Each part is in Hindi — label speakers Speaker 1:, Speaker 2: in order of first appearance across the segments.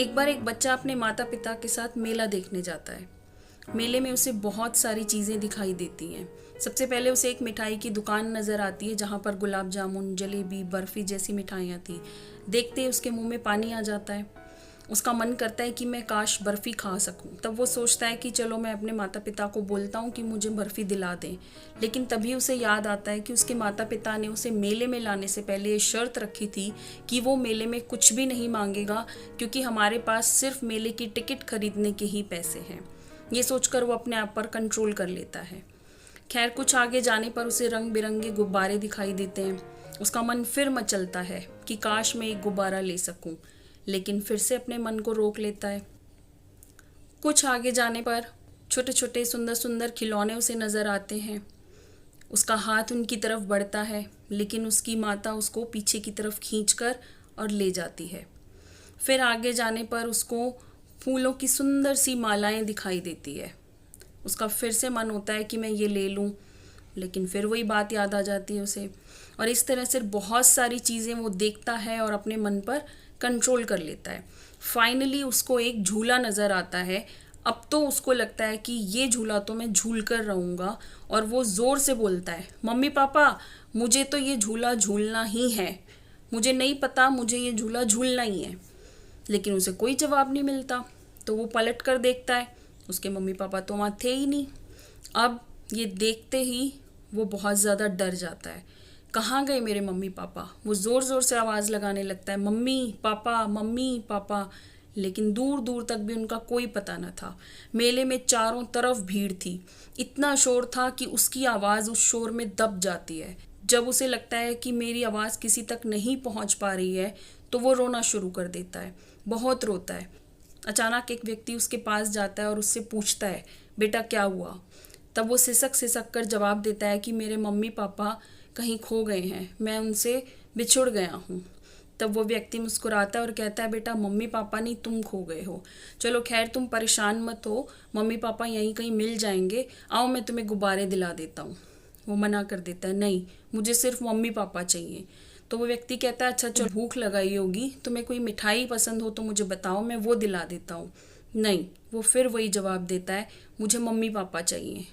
Speaker 1: एक बार एक बच्चा अपने माता पिता के साथ मेला देखने जाता है। मेले में उसे बहुत सारी चीज़ें दिखाई देती हैं। सबसे पहले उसे एक मिठाई की दुकान नज़र आती है जहाँ पर गुलाब जामुन, जलेबी, बर्फ़ी जैसी मिठाइयाँ थी। देखते ही उसके मुंह में पानी आ जाता है। उसका मन करता है कि मैं काश बर्फ़ी खा सकूं। तब वो सोचता है कि चलो मैं अपने माता पिता को बोलता हूँ कि मुझे बर्फ़ी दिला दें। लेकिन तभी उसे याद आता है कि उसके माता पिता ने उसे मेले में लाने से पहले ये शर्त रखी थी कि वो मेले में कुछ भी नहीं मांगेगा, क्योंकि हमारे पास सिर्फ मेले की टिकट खरीदने के ही पैसे हैं। ये सोचकर वो अपने आप पर कंट्रोल कर लेता है। खैर, कुछ आगे जाने पर उसे रंग बिरंगे गुब्बारे दिखाई देते हैं। उसका मन फिर मचलता है कि काश मैं एक गुब्बारा ले सकूं, लेकिन फिर से अपने मन को रोक लेता है। कुछ आगे जाने पर छोटे छोटे सुंदर सुंदर खिलौने उसे नज़र आते हैं। उसका हाथ उनकी तरफ बढ़ता है, लेकिन उसकी माता उसको पीछे की तरफ खींचकर और ले जाती है। फिर आगे जाने पर उसको फूलों की सुंदर सी मालाएं दिखाई देती है। उसका फिर से मन होता है कि मैं ये ले लूं, लेकिन फिर वही बात याद आ जाती है उसे। और इस तरह से बहुत सारी चीज़ें वो देखता है और अपने मन पर कंट्रोल कर लेता है। फाइनली उसको एक झूला नज़र आता है। अब तो उसको लगता है कि ये झूला तो मैं झूल कर रहूँगा, और वो ज़ोर से बोलता है, मम्मी पापा मुझे तो ये झूला झूलना ही है, मुझे नहीं पता, मुझे ये झूला झूलना ही है। लेकिन उसे कोई जवाब नहीं मिलता। तो वो पलट कर देखता है, उसके मम्मी पापा तो वहाँ थे ही नहीं। अब ये देखते ही वो बहुत ज़्यादा डर जाता है। कहाँ गए मेरे मम्मी पापा? वो ज़ोर ज़ोर से आवाज़ लगाने लगता है, मम्मी पापा मम्मी पापा। लेकिन दूर दूर तक भी उनका कोई पता न था। मेले में चारों तरफ भीड़ थी। इतना शोर था कि उसकी आवाज़ उस शोर में दब जाती है। जब उसे लगता है कि मेरी आवाज़ किसी तक नहीं पहुंच पा रही है, तो वो रोना शुरू कर देता है। बहुत रोता है। अचानक एक व्यक्ति उसके पास जाता है और उससे पूछता है, बेटा क्या हुआ? तब वो सिसक सिसक कर जवाब देता है कि मेरे मम्मी पापा कहीं खो गए हैं, मैं उनसे बिछुड़ गया हूँ। तब वो व्यक्ति मुस्कुराता है और कहता है, बेटा मम्मी पापा नहीं, तुम खो गए हो। चलो खैर, तुम परेशान मत हो, मम्मी पापा यहीं कहीं मिल जाएंगे, आओ मैं तुम्हें गुब्बारे दिला देता हूँ। वो मना कर देता है, नहीं मुझे सिर्फ मम्मी पापा चाहिए। तो वो व्यक्ति कहता है, अच्छा चलो, भूख लगाई होगी, तुम्हें कोई मिठाई पसंद हो तो मुझे बताओ, मैं वो दिला देता हूँ। नहीं, वो फिर वही जवाब देता है, मुझे मम्मी पापा चाहिए।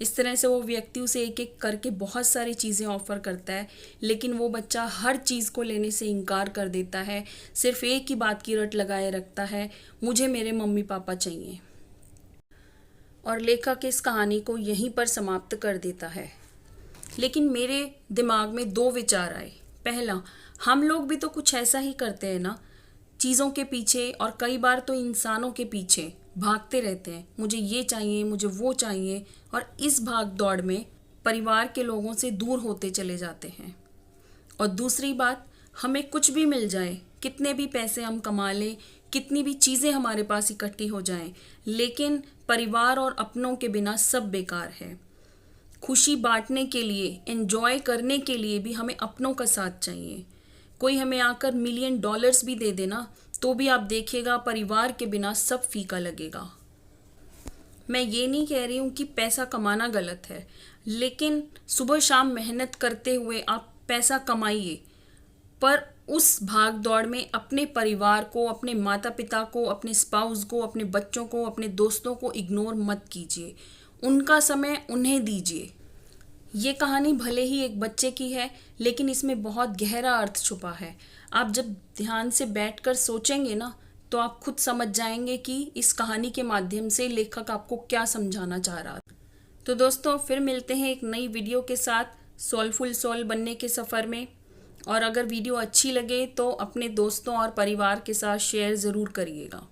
Speaker 1: इस तरह से वो व्यक्ति उसे एक एक करके बहुत सारी चीज़ें ऑफ़र करता है, लेकिन वो बच्चा हर चीज़ को लेने से इनकार कर देता है। सिर्फ एक ही बात की रट लगाए रखता है, मुझे मेरे मम्मी पापा चाहिए। और लेखक इस कहानी को यहीं पर समाप्त कर देता है। लेकिन मेरे दिमाग में दो विचार आए। पहला, हम लोग भी तो कुछ ऐसा ही करते हैं ना, चीज़ों के पीछे और कई बार तो इंसानों के पीछे भागते रहते हैं, मुझे ये चाहिए, मुझे वो चाहिए, और इस भाग दौड़ में परिवार के लोगों से दूर होते चले जाते हैं। और दूसरी बात, हमें कुछ भी मिल जाए, कितने भी पैसे हम कमा लें, कितनी भी चीज़ें हमारे पास इकट्ठी हो जाएं, लेकिन परिवार और अपनों के बिना सब बेकार है। खुशी बांटने के लिए, एंजॉय करने के लिए भी हमें अपनों का साथ चाहिए। कोई हमें आकर $1,000,000 भी दे देना, तो भी आप देखिएगा परिवार के बिना सब फीका लगेगा। मैं ये नहीं कह रही हूँ कि पैसा कमाना गलत है, लेकिन सुबह शाम मेहनत करते हुए आप पैसा कमाइए, पर उस भाग दौड़ में अपने परिवार को, अपने माता पिता को, अपने स्पाउस को, अपने बच्चों को, अपने दोस्तों को इग्नोर मत कीजिए। उनका समय उन्हें दीजिए। ये कहानी भले ही एक बच्चे की है, लेकिन इसमें बहुत गहरा अर्थ छुपा है। आप जब ध्यान से बैठकर सोचेंगे ना, तो आप खुद समझ जाएंगे कि इस कहानी के माध्यम से लेखक आपको क्या समझाना चाह रहा था। तो दोस्तों, फिर मिलते हैं एक नई वीडियो के साथ सोलफुल सोल बनने के सफ़र में। और अगर वीडियो अच्छी लगे तो अपने दोस्तों और परिवार के साथ शेयर ज़रूर करिएगा।